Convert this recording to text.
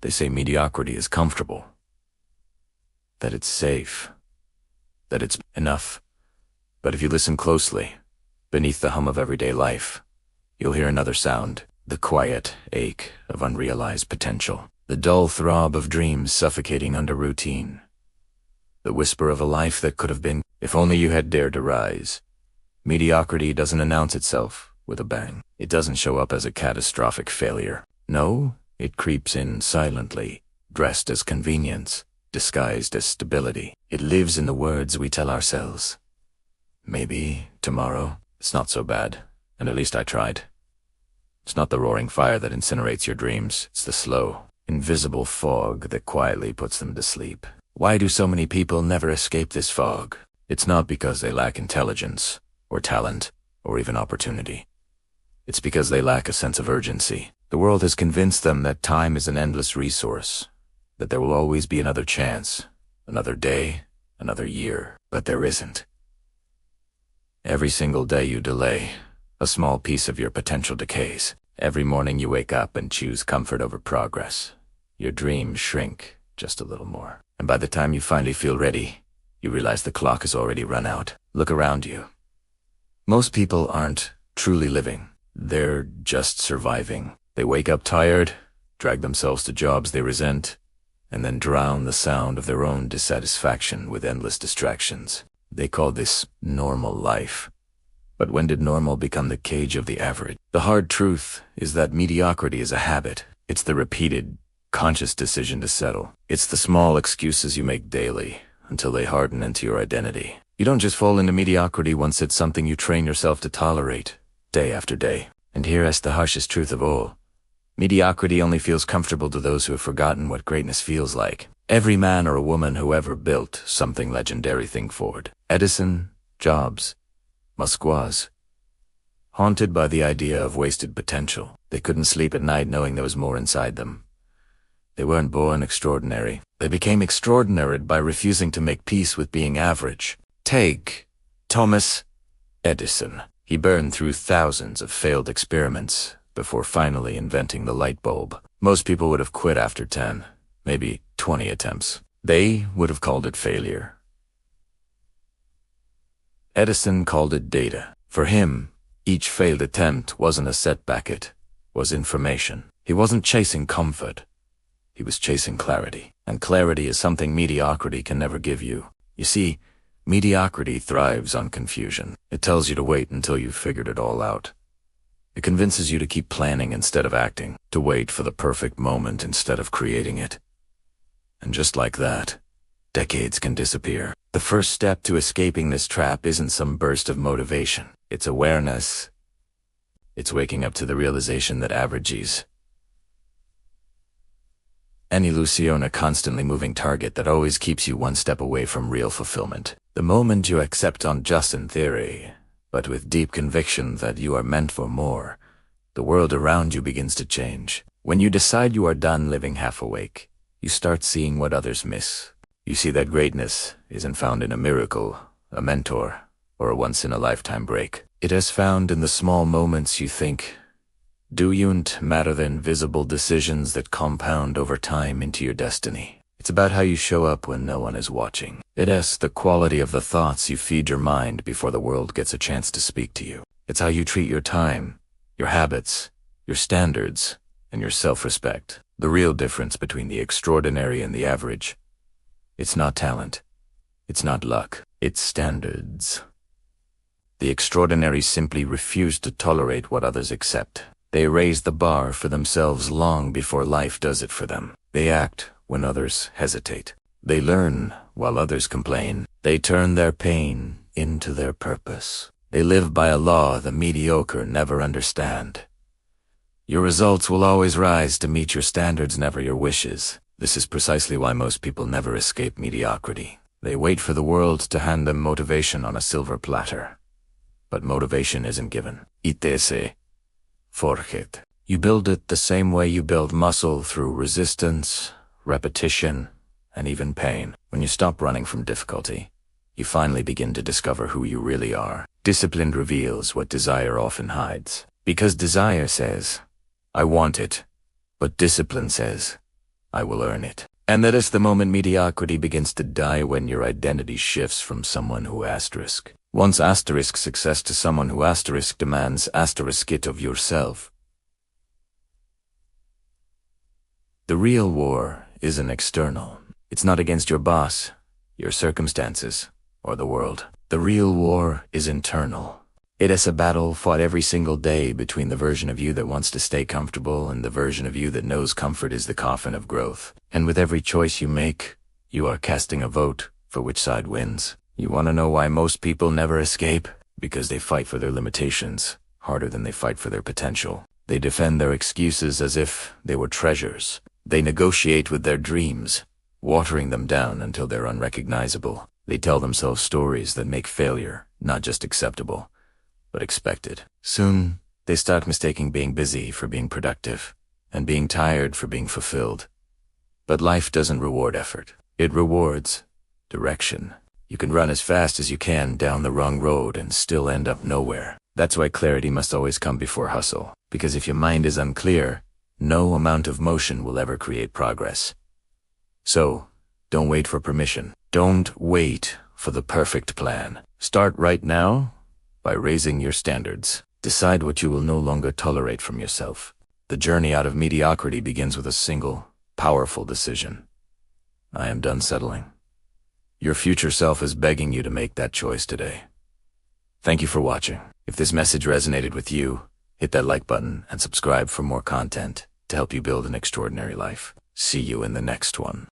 They say mediocrity is comfortable, that it's safe, that it's enough. But if you listen closely, beneath the hum of everyday life, you'll hear another sound, the quiet ache of unrealized potential, the dull throb of dreams suffocating under routine, the whisper of a life that could have been, if only you had dared to rise. Mediocrity doesn't announce itself with a bang. It doesn't show up as a catastrophic failure. No, it creeps in silently, dressed as convenience, disguised as stability. It lives in the words we tell ourselves. Maybe tomorrow it's not so bad, and at least I tried. It's not the roaring fire that incinerates your dreams. It's the slow, invisible fog that quietly puts them to sleep. Why do so many people never escape this fog? It's not because they lack intelligence, or talent, or even opportunity. It's because they lack a sense of urgency. The world has convinced them that time is an endless resource, that there will always be another chance, another day, another year. But there isn't. Every single day you delay, a small piece of your potential decays. Every morning you wake up and choose comfort over progress. Your dreams shrink just a little more. And by the time you finally feel ready, you realize the clock has already run out. Look around you. Most people aren't truly living. They're just surviving. They wake up tired, drag themselves to jobs they resent, and then drown the sound of their own dissatisfaction with endless distractions. They call this normal life. But when did normal become the cage of the average? The hard truth is that mediocrity is a habit. It's the repeated, conscious decision to settle. It's the small excuses you make daily until they harden into your identity. You don't just fall into mediocrity once it's something you train yourself to tolerate, day after day. And here is the harshest truth of all. Mediocrity only feels comfortable to those who have forgotten what greatness feels like. Every man or a woman who ever built something legendary think forward. Edison, Jobs, Musquoise. Haunted by the idea of wasted potential, they couldn't sleep at night knowing there was more inside them. They weren't born extraordinary. They became extraordinary by refusing to make peace with being average. Take Thomas Edison. He burned through thousands of failed experiments before finally inventing the light bulb. Most people would have quit after 10, maybe 20 attempts. They would have called it failure. Edison called it data. For him, each failed attempt wasn't a setback, it was information. He wasn't chasing comfort. He was chasing clarity. And clarity is something mediocrity can never give you. You see, mediocrity thrives on confusion. It tells you to wait until you've figured it all out. It convinces you to keep planning instead of acting, to wait for the perfect moment instead of creating it. And just like that, decades can disappear. The first step to escaping this trap isn't some burst of motivation. It's awareness. It's waking up to the realization that average is an illusion, a constantly moving target that always keeps you one step away from real fulfillment. The moment you accept on just in theory, but with deep conviction that you are meant for more, the world around you begins to change. When you decide you are done living half awake, you start seeing what others miss. You see that greatness isn't found in a miracle, a mentor, or a once-in-a-lifetime break. It is found in the small moments you think don't matter, the invisible decisions that compound over time into your destiny. It's about how you show up when no one is watching. It is the quality of the thoughts you feed your mind before the world gets a chance to speak to you. It's how you treat your time, your habits, your standards, and your self-respect. The real difference between the extraordinary and the average. It's not talent. It's not luck. It's standards. The extraordinary simply refuse to tolerate what others accept. They raise the bar for themselves long before life does it for them. They act when others hesitate. They learn while others complain. They turn their pain into their purpose. They live by a law the mediocre never understand. Your results will always rise to meet your standards, never your wishes. This is precisely why most people never escape mediocrity. They wait for the world to hand them motivation on a silver platter. But motivation isn't given. Itese. Forget. You build it the same way you build muscle, through resistance, repetition, and even pain. When you stop running from difficulty, you finally begin to discover who you really are. Discipline reveals what desire often hides. Because desire says, I want it, but discipline says, I will earn it. And that is the moment mediocrity begins to die, when your identity shifts from someone who wants asterisk success to someone who asterisk demands asterisk it of yourself. The real war isn't external. It's not against your boss, your circumstances, or the world. The real war is internal. It is a battle fought every single day between the version of you that wants to stay comfortable and the version of you that knows comfort is the coffin of growth. And with every choice you make, you are casting a vote for which side wins. You want to know why most people never escape? Because they fight for their limitations harder than they fight for their potential. They defend their excuses as if they were treasures. They negotiate with their dreams, watering them down until they're unrecognizable. They tell themselves stories that make failure not just acceptable, but expected. Soon, they start mistaking being busy for being productive, and being tired for being fulfilled. But life doesn't reward effort. It rewards direction. You can run as fast as you can down the wrong road and still end up nowhere. That's why clarity must always come before hustle. Because if your mind is unclear, no amount of motion will ever create progress. So, don't wait for permission. Don't wait for the perfect plan. Start right now by raising your standards. Decide what you will no longer tolerate from yourself. The journey out of mediocrity begins with a single, powerful decision. I am done settling. Your future self is begging you to make that choice today. Thank you for watching. If this message resonated with you, hit that like button and subscribe for more content to help you build an extraordinary life. See you in the next one.